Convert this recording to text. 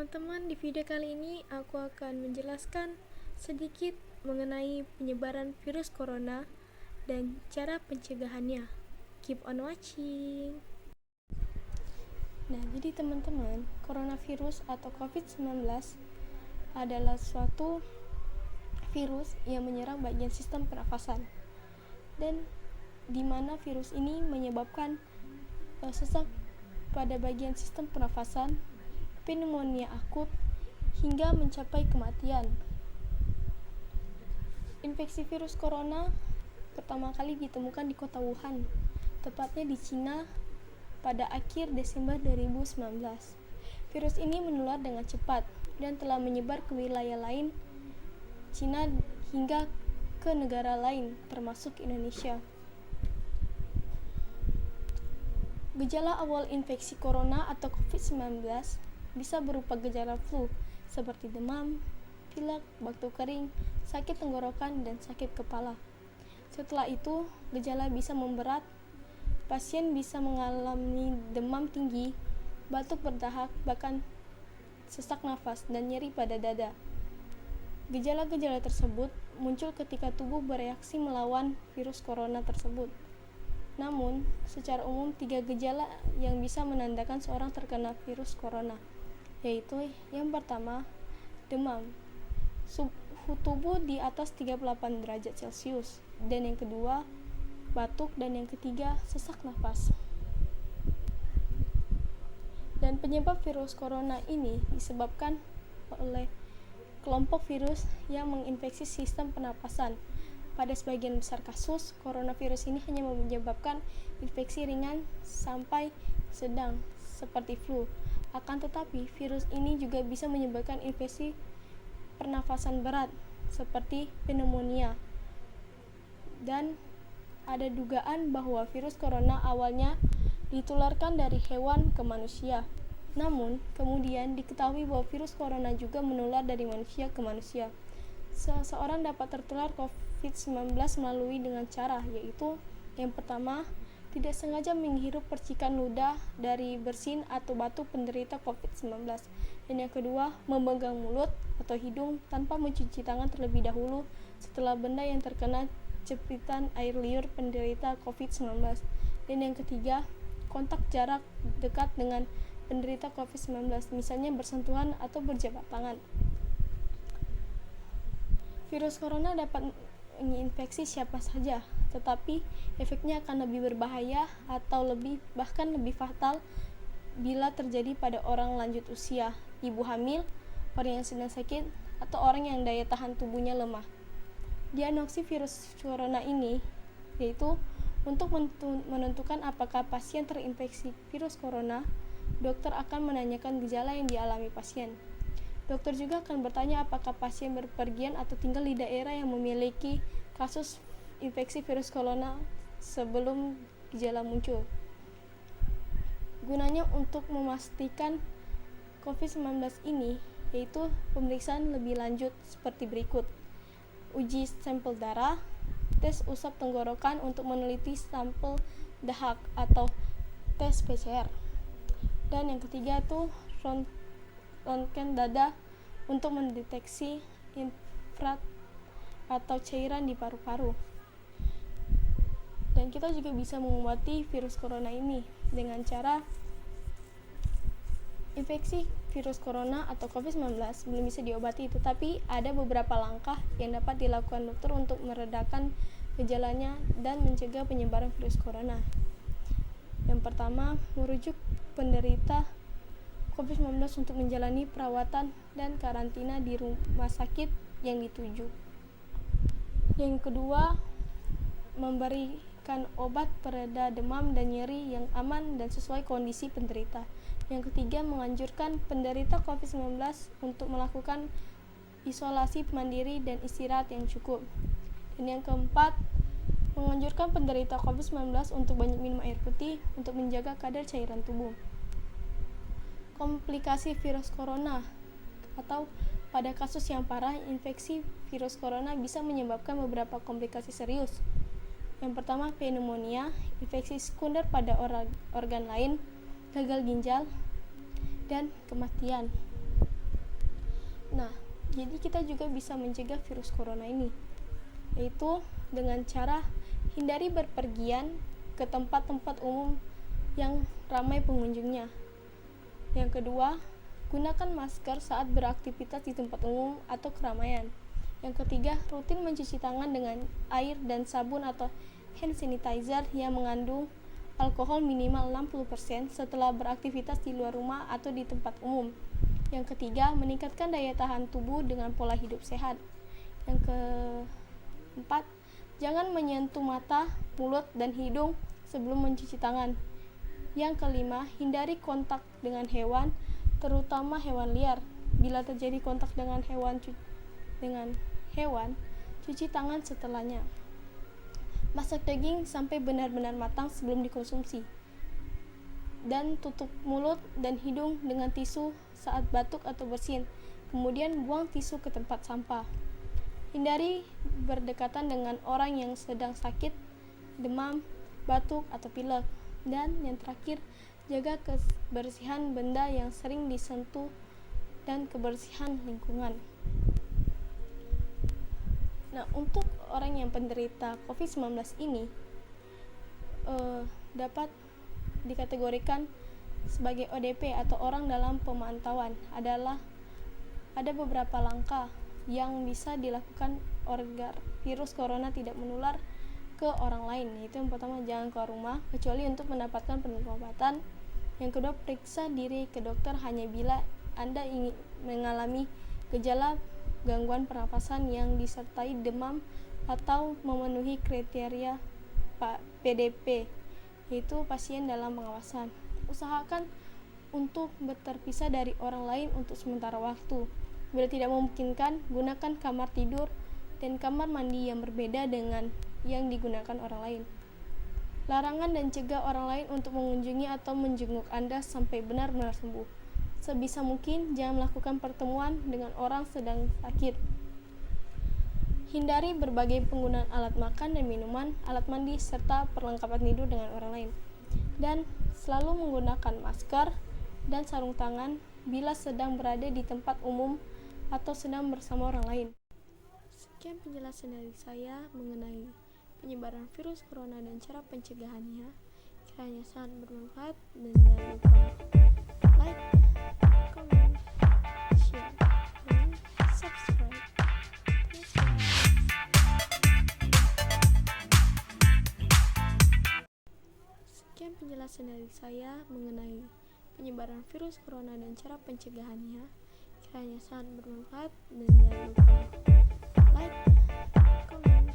teman-teman, di video kali ini aku akan menjelaskan sedikit mengenai penyebaran virus corona dan cara pencegahannya. Keep on watching. Nah, jadi teman-teman, coronavirus atau COVID-19 adalah suatu virus yang menyerang bagian sistem pernafasan, dan di mana virus ini menyebabkan sesak pada bagian sistem pernafasan, pneumonia akut, hingga mencapai kematian. Infeksi virus corona pertama kali ditemukan di kota Wuhan, tepatnya di Cina pada akhir Desember 2019. Virus ini menular dengan cepat dan telah menyebar ke wilayah lain Cina hingga ke negara lain, termasuk Indonesia. Gejala awal infeksi corona atau COVID-19 bisa berupa gejala flu seperti demam, pilek, batuk kering, sakit tenggorokan, dan sakit kepala. Setelah itu, gejala bisa memberat. Pasien bisa mengalami demam tinggi, batuk berdahak, bahkan sesak nafas dan nyeri pada dada. Gejala-gejala tersebut muncul ketika tubuh bereaksi melawan virus corona tersebut. Namun, secara umum 3 gejala yang bisa menandakan seorang terkena virus corona, yaitu yang pertama, demam, suhu tubuh di atas 38 derajat Celcius, dan yang kedua, batuk, dan yang ketiga, sesak nafas. Dan penyebab virus corona ini disebabkan oleh kelompok virus yang menginfeksi sistem pernapasan. Pada sebagian besar kasus, coronavirus ini hanya menyebabkan infeksi ringan sampai sedang seperti flu. Akan tetapi, virus ini juga bisa menyebabkan infeksi pernafasan berat seperti pneumonia. Dan ada dugaan bahwa virus corona awalnya ditularkan dari hewan ke manusia. Namun, kemudian diketahui bahwa virus corona juga menular dari manusia ke manusia. Seseorang dapat tertular COVID-19 melalui dengan cara, yaitu yang pertama, tidak sengaja menghirup percikan ludah dari bersin atau batuk penderita COVID-19, dan yang kedua, memegang mulut atau hidung tanpa mencuci tangan terlebih dahulu setelah benda yang terkena jepitan air liur penderita COVID-19, dan yang ketiga, kontak jarak dekat dengan penderita COVID-19, misalnya bersentuhan atau berjabat tangan. Virus corona dapat menginfeksi siapa saja, tetapi efeknya akan lebih berbahaya atau bahkan lebih fatal bila terjadi pada orang lanjut usia, ibu hamil, orang yang sedang sakit, atau orang yang daya tahan tubuhnya lemah. Diagnosis virus corona ini yaitu untuk menentukan apakah pasien terinfeksi virus corona, dokter akan menanyakan gejala yang dialami pasien. Dokter juga akan bertanya apakah pasien berpergian atau tinggal di daerah yang memiliki kasus infeksi virus corona sebelum gejala muncul. Gunanya untuk memastikan COVID-19 ini yaitu pemeriksaan lebih lanjut seperti berikut. Uji sampel darah, tes usap tenggorokan untuk meneliti sampel dahak atau tes PCR. Dan yang ketiga itu rongsen dada untuk mendeteksi infrared atau cairan di paru-paru. Dan kita juga bisa mengobati virus corona ini dengan cara infeksi virus corona atau COVID-19 belum bisa diobati, tetapi ada beberapa langkah yang dapat dilakukan dokter untuk meredakan gejalanya dan mencegah penyebaran virus corona. Yang pertama, merujuk penderita COVID-19 untuk menjalani perawatan dan karantina di rumah sakit yang dituju. Yang kedua, memberikan obat pereda demam dan nyeri yang aman dan sesuai kondisi penderita. Yang ketiga, menganjurkan penderita COVID-19 untuk melakukan isolasi mandiri dan istirahat yang cukup. Dan yang keempat, menganjurkan penderita COVID-19 untuk banyak minum air putih untuk menjaga kadar cairan tubuh. Komplikasi virus corona atau pada kasus yang parah, infeksi virus corona bisa menyebabkan beberapa komplikasi serius. Yang pertama, pneumonia, infeksi sekunder pada organ lain, gagal ginjal, dan kematian. Nah, jadi kita juga bisa mencegah virus corona ini, yaitu dengan cara hindari berpergian ke tempat-tempat umum yang ramai pengunjungnya. Yang kedua, gunakan masker saat beraktivitas di tempat umum atau keramaian. Yang ketiga, rutin mencuci tangan dengan air dan sabun atau hand sanitizer yang mengandung alkohol minimal 60% setelah beraktivitas di luar rumah atau di tempat umum. Yang ketiga, meningkatkan daya tahan tubuh dengan pola hidup sehat. Yang keempat, jangan menyentuh mata, mulut, dan hidung sebelum mencuci tangan. Yang kelima, hindari kontak dengan hewan, terutama hewan liar. Bila terjadi kontak dengan hewan, cuci tangan setelahnya. Masak daging sampai benar-benar matang sebelum dikonsumsi. Dan tutup mulut dan hidung dengan tisu saat batuk atau bersin. Kemudian buang tisu ke tempat sampah. Hindari berdekatan dengan orang yang sedang sakit, demam, batuk, atau pilek. Dan yang terakhir, jaga kebersihan benda yang sering disentuh dan kebersihan lingkungan. Nah, untuk orang yang penderita COVID-19 ini dapat dikategorikan sebagai ODP atau orang dalam pemantauan. Ada beberapa langkah yang bisa dilakukan agar virus corona tidak menular ke orang lain, yaitu yang pertama, jangan keluar rumah kecuali untuk mendapatkan pengobatan. Yang kedua, periksa diri ke dokter hanya bila Anda ingin mengalami gejala gangguan pernapasan yang disertai demam atau memenuhi kriteria PDP, yaitu pasien dalam pengawasan. Usahakan untuk terpisah dari orang lain untuk sementara waktu. Bila tidak memungkinkan, gunakan kamar tidur dan kamar mandi yang berbeda dengan yang digunakan orang lain. Larangan dan cegah orang lain untuk mengunjungi atau menjenguk Anda sampai benar-benar sembuh. Sebisa mungkin, jangan melakukan pertemuan dengan orang sedang sakit. Hindari berbagai penggunaan alat makan dan minuman, alat mandi, serta perlengkapan tidur dengan orang lain. Dan selalu menggunakan masker dan sarung tangan bila sedang berada di tempat umum atau sedang bersama orang lain. Sekian penjelasan dari saya mengenai penyebaran virus corona dan cara pencegahannya. Kiranya sangat bermanfaat, dan jangan lupa like, comment, share, dan subscribe. Sekian penjelasan dari saya mengenai penyebaran virus corona dan cara pencegahannya. Kiranya sangat bermanfaat, dan jangan lupa like, comment,